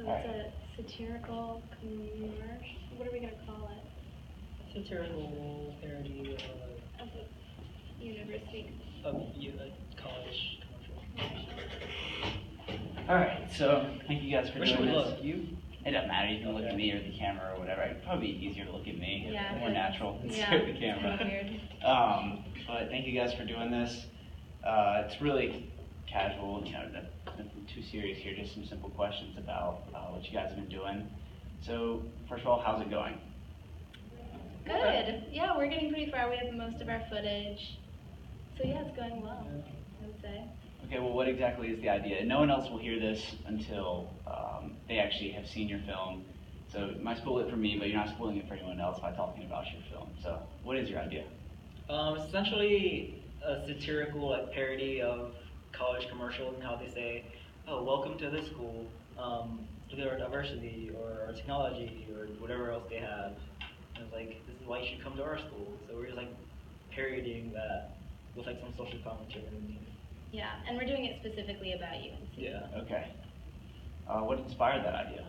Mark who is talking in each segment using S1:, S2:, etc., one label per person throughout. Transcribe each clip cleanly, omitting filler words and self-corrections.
S1: So
S2: Alright.
S1: it's a satirical commercial. What are we gonna call it?
S3: Satirical parody
S1: Of a university.
S3: of college commercial.
S2: Alright, so thank you guys for
S3: Where should
S2: doing
S3: we
S2: this.
S3: look? You?
S2: It doesn't matter, you can look at
S3: Okay.
S2: me or the camera or whatever. It'd probably be easier to look at me,
S1: Yeah,
S2: more natural than
S1: yeah,
S2: stare at the
S1: it's
S2: camera.
S1: kinda weird.
S2: But thank you guys for doing this. It's really casual, nothing too serious here, just some simple questions about what you guys have been doing. So, first of all, how's it going?
S1: Good. Yeah, we're getting pretty far. We have most of our footage. So yeah, it's going well, I would say.
S2: Okay, well, what exactly is the idea? No one else will hear this until they actually have seen your film. So you might spoil it for me, but you're not spoiling it for anyone else by talking about your film. So what is your idea?
S3: Essentially a satirical parody of college commercials and how they say, "Oh, welcome to this school. Look at our diversity or our technology or whatever else they have." And it's like, this is why you should come to our school. So we're just parodying that with some social commentary underneath.
S1: Yeah, and we're doing it specifically about UNC.
S3: Yeah.
S2: Okay. What inspired that idea?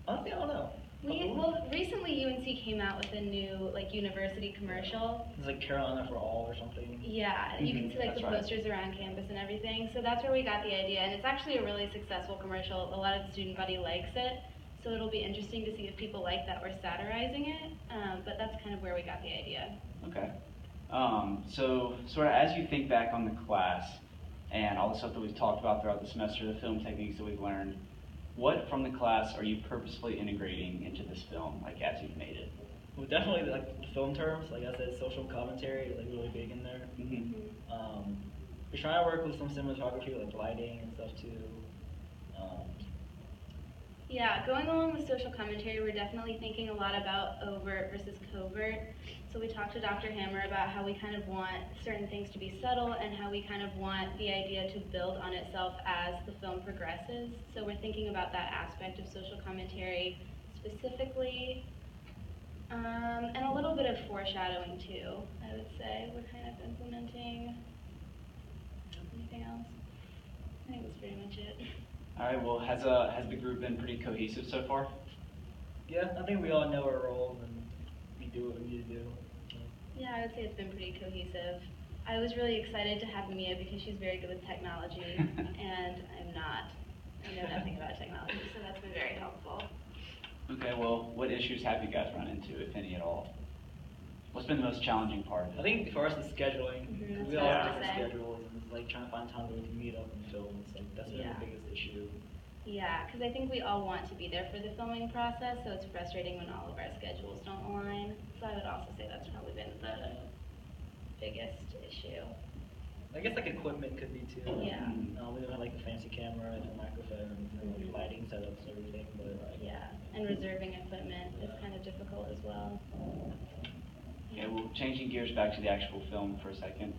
S3: Honestly, I don't know.
S1: Well, recently UNC came out with a new university commercial.
S3: It's Carolina for All or something.
S1: Yeah, you can see
S2: That's
S1: the
S2: right.
S1: posters around campus and everything. So that's where we got the idea, and it's actually a really successful commercial. A lot of the student body likes it, so it'll be interesting to see if people like that we're satirizing it. But that's kind of where we got the idea.
S2: Okay. So sort of as you think back on the class and all the stuff that we've talked about throughout the semester, the film techniques that we've learned, what from the class are you purposefully integrating into this film, as you've made it?
S3: Well, definitely the film terms. Like I said, social commentary is really big in there.
S2: Mm-hmm.
S3: We're trying to work with some cinematography, like lighting and stuff too.
S1: Yeah, going along with social commentary, we're definitely thinking a lot about overt versus covert. So we talked to Dr. Hammer about how we kind of want certain things to be subtle and how we kind of want the idea to build on itself as the film progresses. So we're thinking about that aspect of social commentary specifically, and a little bit of foreshadowing too, I would say. We're kind of implementing. Anything else? I think that's pretty much it.
S2: All right, well, has the group been pretty cohesive so far?
S3: Yeah, I think we all know our roles and we do what we need to do.
S1: Yeah, I would say it's been pretty cohesive. I was really excited to have Mia because she's very good with technology, and I'm not. I know nothing about technology, so that's been very helpful.
S2: Okay, well, what issues have you guys run into, if any at all? What's been the most challenging part of it?
S3: I think for us, the scheduling.
S1: Mhm,
S3: We
S1: that's
S3: all
S1: what I
S3: have
S1: was
S3: different
S1: gonna say.
S3: schedules, and it's trying to find time where we can meet up and film. That's been
S1: Yeah.
S3: the biggest issue.
S1: Yeah, because I think we all want to be there for the filming process, so it's frustrating when all of our schedules don't align. So I would also say that's probably been the biggest issue.
S3: I guess equipment could be too.
S1: Yeah.
S3: We don't have the fancy camera and the microphone and lighting setups and everything, but
S1: Yeah, and reserving equipment is kind of difficult as well.
S2: Okay, well, changing gears back to the actual film for a second.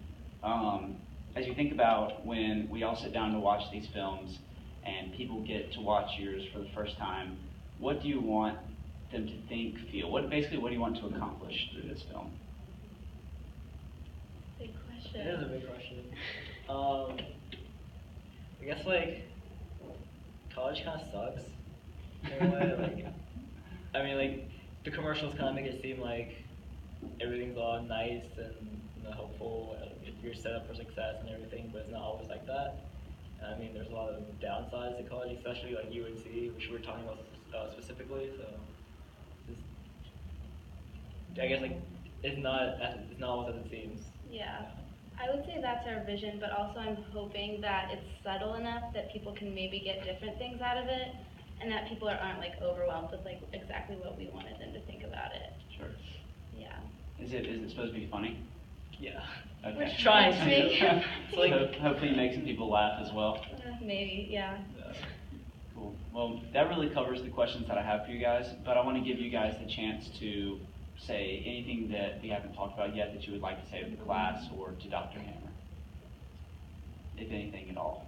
S2: As you think about when we all sit down to watch these films and people get to watch yours for the first time, what do you want them to think, feel? What do you want to accomplish through this film?
S1: Big question.
S3: it is a big question. I guess college kind of sucks in a way. The commercials kind of make it seem like everything's all nice and hopeful. You're set up for success and everything, but it's not always like that. And there's a lot of downsides to college, especially UNC, which we're talking about specifically. So, I guess it's not always as it seems.
S1: Yeah, I would say that's our vision, but also I'm hoping that it's subtle enough that people can maybe get different things out of it, and that people aren't overwhelmed with exactly what we wanted them to think about it.
S2: Sure.
S1: Yeah.
S2: Is it supposed to be funny?
S3: Yeah.
S2: Okay.
S1: We're
S3: Trying
S1: trying.
S3: to.
S2: Hopefully make some people laugh as well.
S1: Maybe, yeah.
S2: Cool. Well, that really covers the questions that I have for you guys, but I want to give you guys the chance to say anything that we haven't talked about yet that you would like to say to the class or to Dr. Hammer, if anything at all.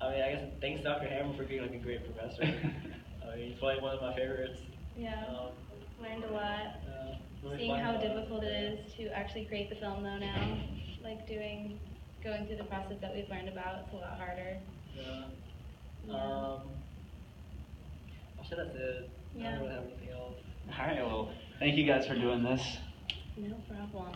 S3: I guess thanks Dr. Hammer for being a great professor. He's probably one of my favorites.
S1: Yeah. Learned a lot.
S3: Really
S1: Seeing
S3: fun.
S1: how difficult it is to actually create the film though now, going through the process that we've learned about, it's a lot harder.
S3: Yeah.
S1: Yeah.
S3: I'm sure that's it. I
S1: Yeah.
S3: don't really have anything else.
S2: All right, well, thank you guys for doing this.
S1: No problem.